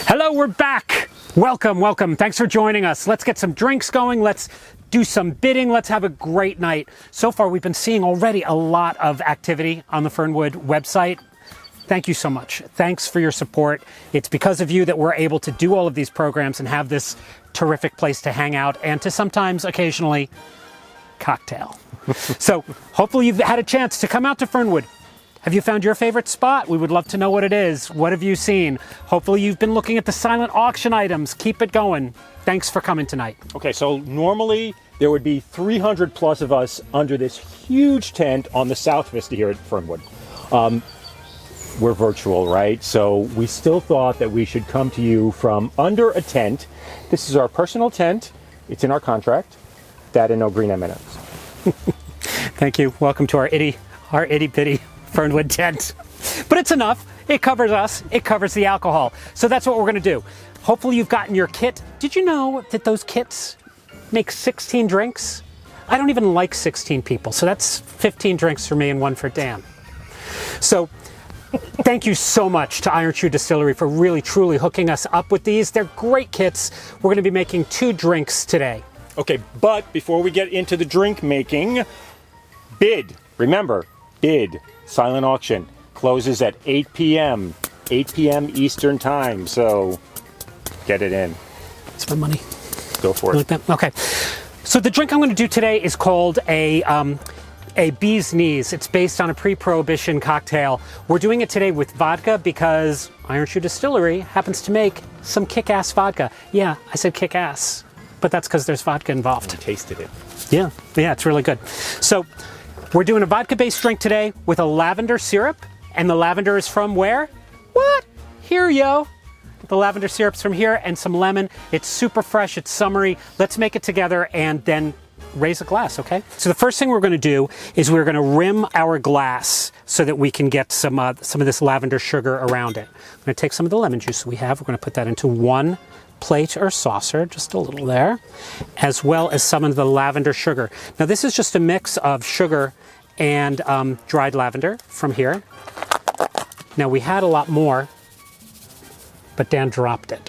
Hello, we're back. Welcome, welcome. Thanks for joining us. Let's get some drinks going. Let's do some bidding. Let's have a great night. So far, we've been seeing already a lot of activity on the Fernwood website. Thank you so much. Thanks for your support. It's because of you that we're able to do all of these programs and have this terrific place to hang out and to sometimes, occasionally, cocktail. So hopefully you've had a chance to come out to Fernwood. Have you found your favorite spot? We would love to know what it is. What have you seen? Hopefully you've been looking at the silent auction items. Keep it going. Thanks for coming tonight. Okay, so normally there would be 300 plus of us under this huge tent on the South Vista here at Fernwood. We're virtual, right? So we still thought that we should come to you from under a tent. This is our personal tent. It's in our contract. That and no green M&Ms. Thank you. Welcome to our itty bitty Fernwood tent. But it's enough. It covers us. It covers the alcohol. So that's what we're going to do. Hopefully you've gotten your kit. Did you know that those kits make 16 drinks? I don't even like 16 people. So that's 15 drinks for me and one for Dan. So thank you so much to Iron Shoe Distillery for really, truly hooking us up with these. They're great kits. We're going to be making 2 drinks today. Okay, but before we get into the drink making, bid. Remember, bid. Silent auction closes at 8 p.m. 8 p.m. Eastern time. So get it in. It's my money. Go for it. Like that? Okay. So the drink I'm going to do today is called a bee's knees. It's based on a pre-prohibition cocktail. We're doing it today with vodka because Iron Shoe Distillery happens to make some kick-ass vodka. Yeah, I said kick-ass, but that's because there's vodka involved. I tasted it. Yeah, it's really good. So we're doing a vodka-based drink today with a lavender syrup, and the lavender is from where? What? Here, yo. The lavender syrup's from here, and some lemon. It's super fresh, it's summery. Let's make it together and then raise a glass, okay? So the first thing we're going to do is we're going to rim our glass so that we can get some of this lavender sugar around it. I'm going to take some of the lemon juice that we have. We're going to put that into one plate or saucer, just a little there, as well as some of the lavender sugar. Now this is just a mix of sugar and dried lavender from here. Now we had a lot more, but Dan dropped it.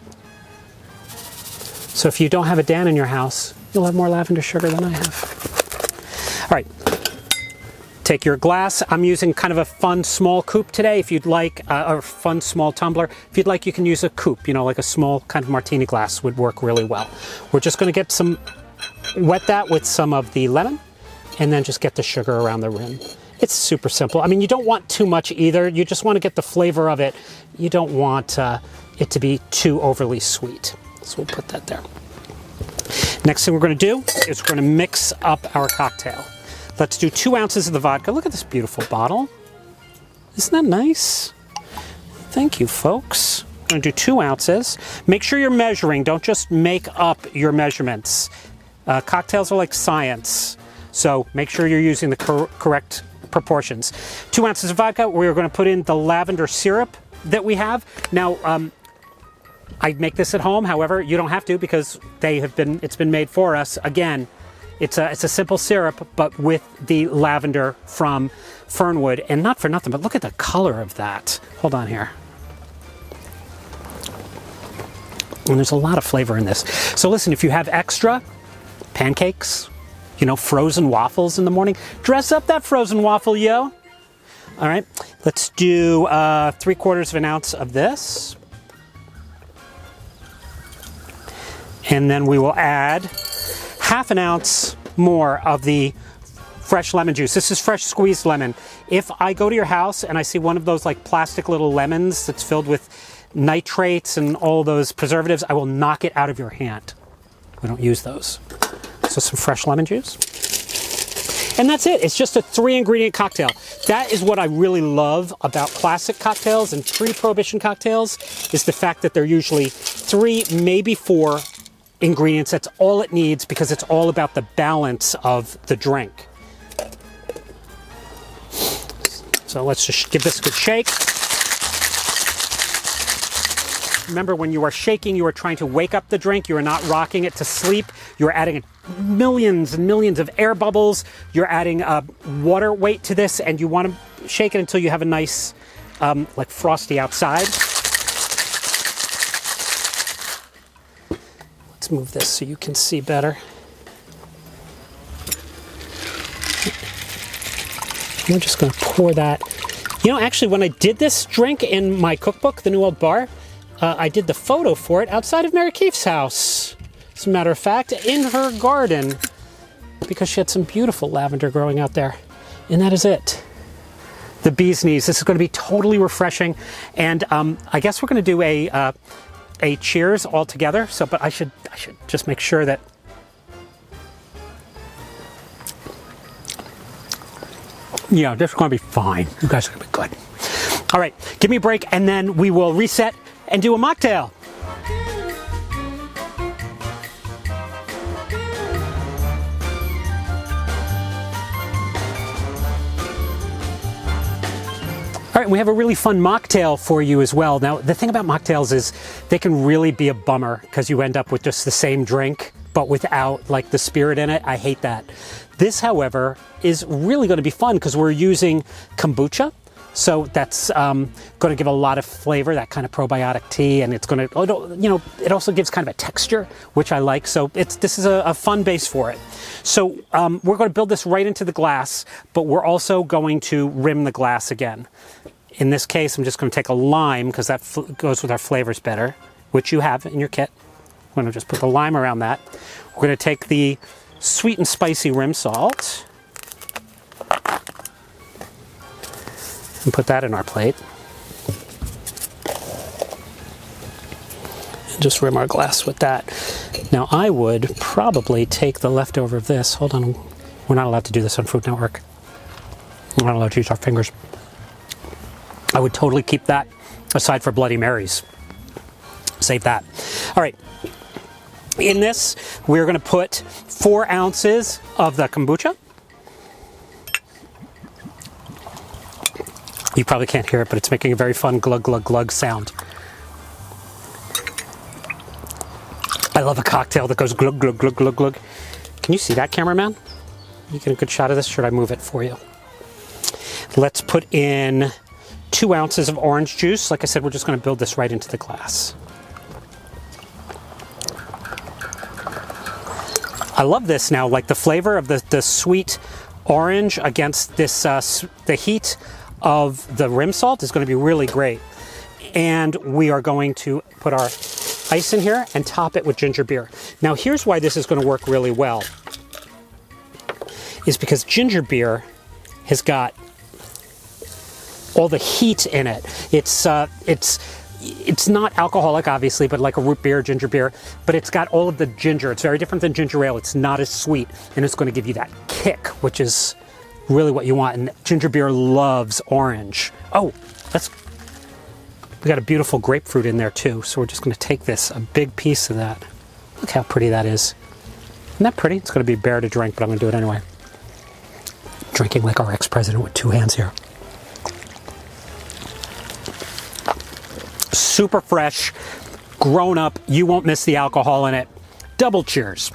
So if you don't have a Dan in your house, you'll have more lavender sugar than I have. All right, take your glass. I'm using kind of a fun small coupe today. If you'd like, or fun small tumbler. If you'd like, you can use a coupe, like a small kind of martini glass would work really well. We're just gonna get wet that with some of the lemon and then just get the sugar around the rim. It's super simple. I mean, you don't want too much either. You just wanna get the flavor of it. You don't want it to be too overly sweet. So we'll put that there. Next thing we're going to do is we're going to mix up our cocktail. Let's do 2 ounces of the vodka. Look at this beautiful bottle. Isn't that nice? Thank you, folks. We're going to do 2 ounces. Make sure you're measuring. Don't just make up your measurements. Cocktails are like science, so make sure you're using the correct proportions. 2 ounces of vodka. We're going to put in the lavender syrup that we have. Now, I make this at home, however, you don't have to because it's been made for us. Again, it's a simple syrup, but with the lavender from Fernwood, and not for nothing, but look at the color of that. Hold on here. And there's a lot of flavor in this. So listen, if you have extra pancakes, frozen waffles in the morning, dress up that frozen waffle, yo. All right, let's do 3/4 of an ounce of this. And then we will add 1/2 ounce more of the fresh lemon juice. This is fresh squeezed lemon. If I go to your house and I see one of those like plastic little lemons that's filled with nitrates and all those preservatives, I will knock it out of your hand. We don't use those. So some fresh lemon juice. And that's it. It's just a 3-ingredient cocktail. That is what I really love about classic cocktails and pre-prohibition cocktails, is the fact that they're usually 3, maybe 4 ingredients. That's all it needs because it's all about the balance of the drink. So let's just give this a good shake. Remember, when you are shaking, you are trying to wake up the drink. You are not rocking it to sleep. You are adding millions and millions of air bubbles. You're adding water weight to this, and you want to shake it until you have a nice like frosty outside. Let's move this so you can see better. I'm just going to pour that. You know, actually, when I did this drink in my cookbook, The New Old Bar, I did the photo for it outside of Mary Keefe's house. As a matter of fact, in her garden, because she had some beautiful lavender growing out there. And that is it. The bee's knees. This is going to be totally refreshing. And I guess we're going to do a cheers all together. So, but I should just make sure that. Yeah, this is going to be fine. You guys are going to be good. All right, give me a break, and then we will reset and do a mocktail. All right, we have a really fun mocktail for you as well. Now, the thing about mocktails is they can really be a bummer because you end up with just the same drink, but without like the spirit in it. I hate that. This, however, is really going to be fun because we're using kombucha. So that's going to give a lot of flavor, that kind of probiotic tea, and it's going to, you know, it also gives kind of a texture, which I like. So this is a fun base for it. So we're going to build this right into the glass, but we're also going to rim the glass again. In this case, I'm just going to take a lime because that goes with our flavors better, which you have in your kit. I'm going to just put the lime around that. We're going to take the sweet and spicy rim salt and put that in our plate. And just rim our glass with that. Now I would probably take the leftover of this. Hold on, we're not allowed to do this on Food Network. We're not allowed to use our fingers. I would totally keep that aside for Bloody Marys. Save that. All right. In this, we're going to put 4 ounces of the kombucha. You probably can't hear it, but it's making a very fun glug, glug, glug sound. I love a cocktail that goes glug, glug, glug, glug, glug. Can you see that, cameraman? You get a good shot of this? Should I move it for you? Let's put in 2 ounces of orange juice. Like I said, we're just going to build this right into the glass. I love this now, like the flavor of the sweet orange against this, the heat of the rim salt is going to be really great. And we are going to put our ice in here and top it with ginger beer. Now here's why this is going to work really well, is because ginger beer has got all the heat in it. It's not alcoholic, obviously, but like a root beer, ginger beer, but it's got all of the ginger. It's very different than ginger ale. It's not as sweet, and it's going to give you that kick, which is really what you want. And ginger beer loves orange. Oh, we got a beautiful grapefruit in there too, so we're just going to take this, a big piece of that. Look how pretty that is. Isn't that pretty? It's going to be bare to drink, but I'm going to do it anyway. Drinking like our ex-president with 2 hands here. Super fresh, grown up, you won't miss the alcohol in it. Double cheers.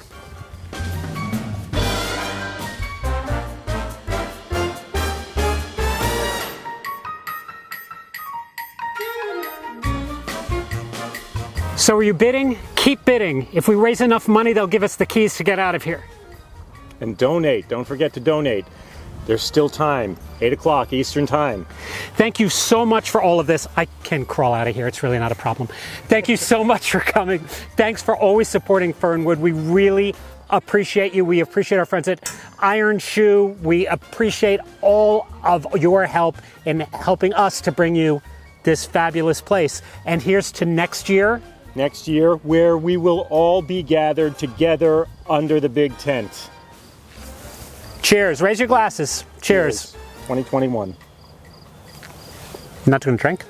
So are you bidding? Keep bidding. If we raise enough money, they'll give us the keys to get out of here. And donate. Don't forget to donate. There's still time. 8 o'clock Eastern time. Thank you so much for all of this. I can crawl out of here. It's really not a problem. Thank you so much for coming. Thanks for always supporting Fernwood. We really appreciate you. We appreciate our friends at Iron Shoe. We appreciate all of your help in helping us to bring you this fabulous place. And here's to next year. Next year, where we will all be gathered together under the big tent. Cheers. Raise your glasses. Cheers. 2021. Not going to drink?